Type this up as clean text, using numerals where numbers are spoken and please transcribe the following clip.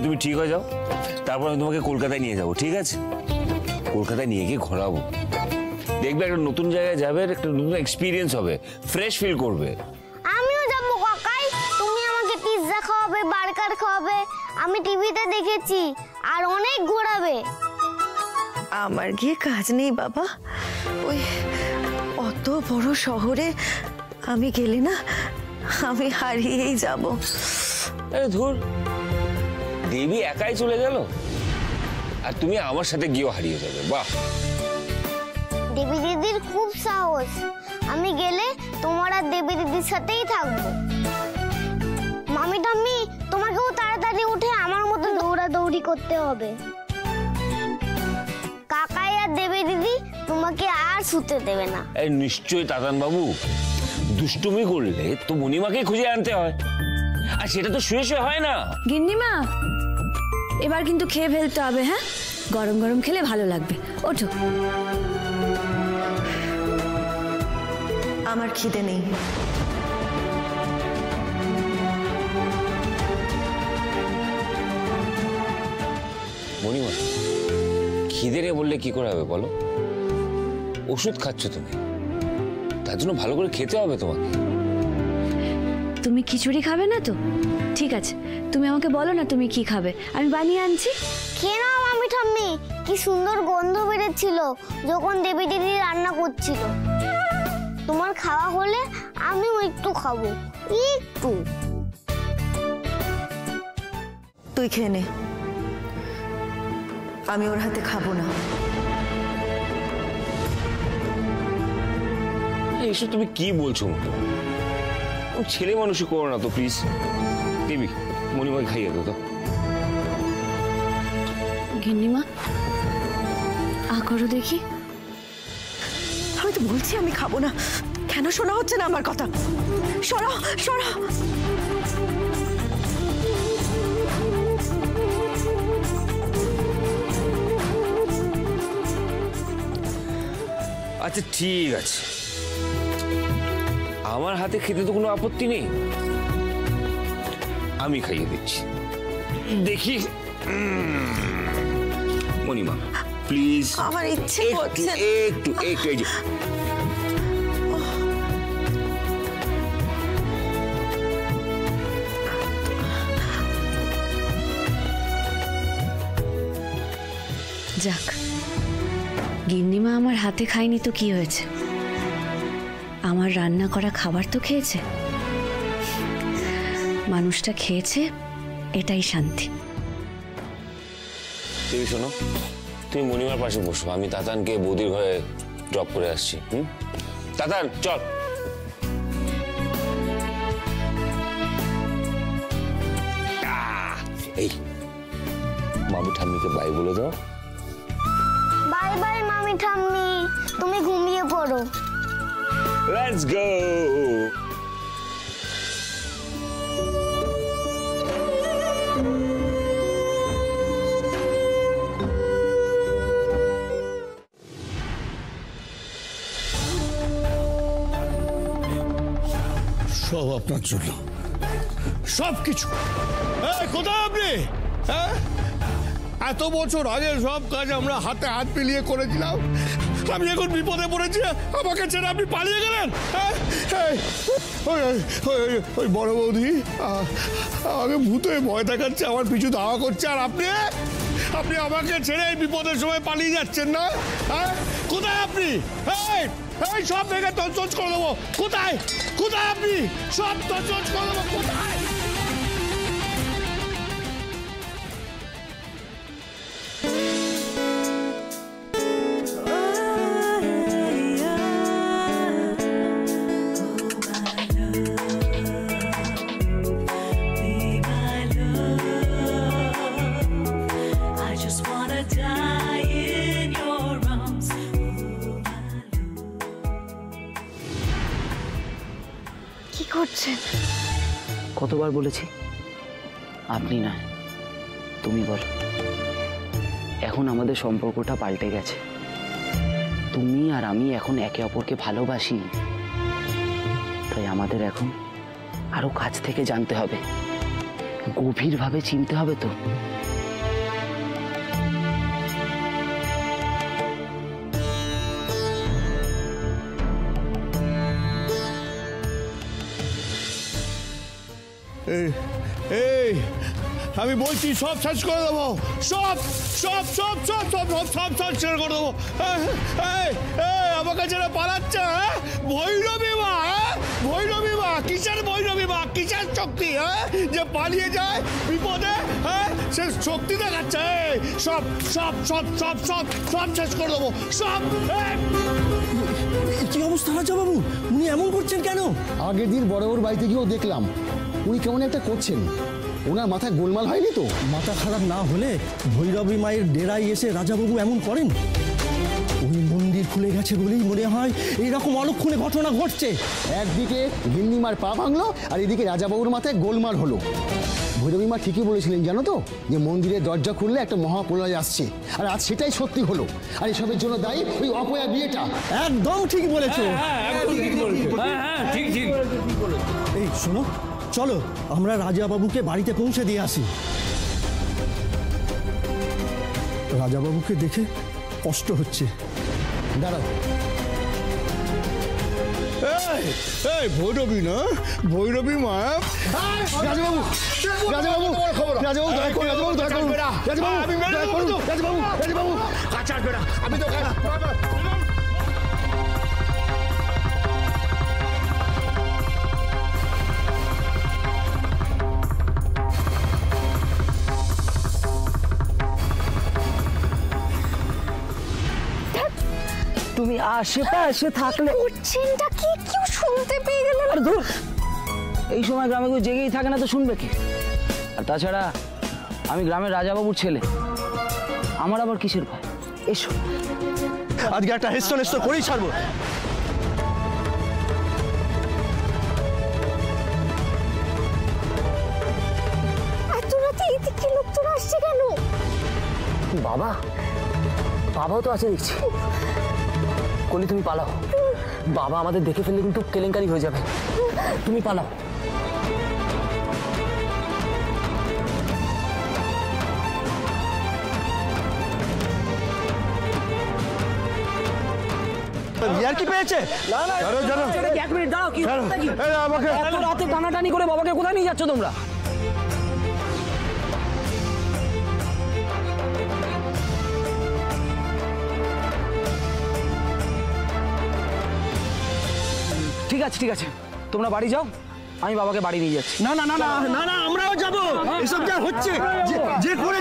তুমি ঠিক হয়ে যাও, তারপর আমি তোমাকে কলকাতায় নিয়ে যাবো, ঠিক আছে? কলকাতায় নিয়ে গিয়ে ঘোরাবো, দেখবে একটা নতুন জায়গায় যাবে, একটা নতুন এক্সপিরিয়েন্স হবে, ফ্রেশ ফিল করবে। আমিও যাবো কাকাই, তুমি আমাকে পিৎজা খাওয়াবে, বার্গার খাওয়াবে, আমি টিভিতে দেখেছি, আর অনেক ঘোরাবে। আমার গিয়ে কাজ নেই বাবা, ওই অত বড় শহরে আমি গেলে না আমি হারিয়েই যাব। আরে ধুর, দেবী একাই চলে গেল আর তুমি আমার সাথে গিয়েও হারিয়ে যাবে। বাহ, দেবী দিদির খুব সাহস, আমি গেলে তোমার আর দেবী দিদির সাথেই থাকবো। মামি টাম্মি, তোমাকেও তাড়াতাড়ি উঠে আমার মতো দৌড়াদৌড়ি করতে হবে। কাকাই আর দেবী দিদি তোমাকে আর শুতে দেবে না। এই নিশ্চয়ই তাতান বাবু, দুষ্টুমি করলে তো মণিমাকে খুঁজে আনতে হয়, আর সেটা তো শুয়ে শুয়ে হয় না। গিন্নিমা, এবার কিন্তু খেয়ে ফেলতে হবে। হ্যাঁ, গরম গরম খেলে ভালো লাগবে। ওঠো। আমার খিদে নেই। মণিমা, খিদে নেই বললে কি করে হবে বলো? ওষুধ খাচ্ছ তুমি, তার জন্য ভালো করে খেতে হবে তোমাকে। তুমি খিচুড়ি খাবে না তো? ঠিক আছে, তুমি আমাকে বলো না তুমি কি খাবে, আমি বানিয়ে আনছি। খেয়ে নাও মামি ঠাম্মি, কি সুন্দর গন্ধ বেরোচ্ছিল যখন দেবী দিদি রান্না করছিল। তোমার খাওয়া হলে আমিও একটু খাবো, একটু। তুই খেয়ে নে, আমি ওর হাতে খাবো না। এইসব তুমি কি বলছো? ছেলে মানুষই করো না তো প্লিজ। দেবী, মণিমাকে খাইয়ে দাও তো। গিন্নিমা, করো দেখি। আমি তো বলছি আমি খাবো না, কেন শোনা হচ্ছে না আমার কথা? সরাও সরাও। আচ্ছা ঠিক আছে, আমার হাতে খেতে তো কোনো আপত্তি নেই, আমি খাইয়ে দিচ্ছি। দেখি মণিমা প্লিজ, আমার ইচ্ছে করছে। একটু একটু এই যে যাক, গিন্নিমা আমার হাতে খায়নি তো কি হয়েছে, আমার রান্না করা খাবার তো খেয়েছে। মানুষটা খেয়েছে, এটাই শান্তি। তুমি শোনো, তুমি মণিমার পাশে বসো, আমি তাতানকে বৌদির ঘরে ড্রপ করে আসছি। তাতান চল। এই মামি ঠাম্মিকে বাই বলে দাও। বাই বাই মামি ঠাম্মি, তুমি ঘুমিয়ে পড়ো। Let's go. সব আপনার জন্য, সবকিছু। কোথায় আপনি? হ্যাঁ, এত বছর আগে সব কাজ আমরা হাতে হাত মিলিয়ে করেছিলাম, আমি এখন বিপদে পড়েছি, আমাকে ছেড়ে আপনি পালিয়ে গেলেন। ওই বড় বৌদি আমাকে ভূতে ভয় দেখাচ্ছে, আমার পিছু ধাওয়া করছে, আর আপনি আপনি আমাকে ছেড়ে এই বিপদের সময় পালিয়ে যাচ্ছেন না? হ্যাঁ, কোথায় আপনি? এই সব ভেঙে তছনছ করে দেবো। কোথায় কোথায় আপনি? সব তছনছ করে দেবো। কোথায়? কি করছেন? কতবার বলেছি আপনি না, তুমি বলো। এখন আমাদের সম্পর্কটা পাল্টে গেছে, তুমি আর আমি এখন একে অপরকে ভালোবাসি, তাই আমাদের এখন আরো কাছ থেকে জানতে হবে গভীরভাবে চিনতে হবে তো। এই আমি বলছি সব শেষ করে দেবো, সব সব সব সব সব সব সব সব শেষ করে দেবো। আমাকে ছেড়ে পালাচ্ছে, ভৈরবী মা, ভৈরবী মা, কিসের ভৈরবী মা, কিসের শক্তি, যে পালিয়ে যায় বিপদে, সে শক্তি দেখাচ্ছে। সব সব সব সব সব সব শেষ করে দেবো, সব। কি অবস্থা রাজাবাবু, উনি এমন করছেন কেন? আগের দিন বড়বাবুর বাড়িতে গিয়েও দেখলাম উনি কেমন একটা করছেন। ওনার মাথায় গোলমাল হয়নি তো? মাথা খারাপ না হলে ভৈরবী মায়ের ডেরায় এসে রাজাবাবু এমন করেন? ওই মন্দির খুলে গেছে বলেই মনে হয় এইরকম অলক্ষণে ঘটনা ঘটছে। একদিকে গিন্নিমার পা ভাঙলো আর এদিকে রাজাবাবুর মাথায় গোলমাল হলো। ভৈরবী মা ঠিকই বলেছিলেন জানো তো, যে মন্দিরের দরজা খুললে একটা মহাপ্রলয় আসছে, আর আজ সেটাই সত্যি হলো। আর এসবের জন্য দায়ী ওই অপয়া বিয়েটা। একদম ঠিক বলেছো। এই শোনো, চলো আমরা রাজাবাবুকে বাড়িতে পৌঁছে দিয়ে আসি। রাজাবাবুকে দেখে কষ্ট হচ্ছে। দাঁড়াও, এই ভৈরবী না, ভৈরবী মা। রাজাবাবু, রাজাবাবু, রাজাবাবু দয়া করুন, রাজাবাবু দয়া করুন, রাজাবাবু দয়া করুন, রাজাবাবু, রাজাবাবু কাঁচা বেড়া, আমি তো তুমি আশেপাশে থাকলে চিন্তা কি কেউ শুনতে পেয়ে গেল? আর ধুর, এই সময় গ্রামে কেউ জেগেই থাকে না তো শুনবে কি? আর তাছাড়া আমি গ্রামের রাজাবাবুর ছেলে, আমার আবার কিসের ভয়? এসো, আজকে একটা হেস্ত নেস্ত করেই ছাড়বো। এত রাতে এদিকে লোক তোরা আসছে কেন? বাবা, বাবাও তো আছে দেখছি। কলি তুমি পালাও, বাবা আমাদের দেখে ফেললে কিন্তু কেলেঙ্কারি হয়ে যাবে। তুমি পালাও। ইয়ার কি পেয়েছে? না না, এক মিনিট দাঁড়াও। কি আমাকে এত রাতে টানাটানি করে বাবাকে কোথায় নিয়ে যাচ্ছ তোমরা? ঠিক আছে ঠিক আছে, তোমরা বাড়ি যাও, আমি বাবাকে বাড়ি নিয়ে যাচ্ছি। না না না না না না, আমরাও যাবো। এসব যা হচ্ছে, যে করে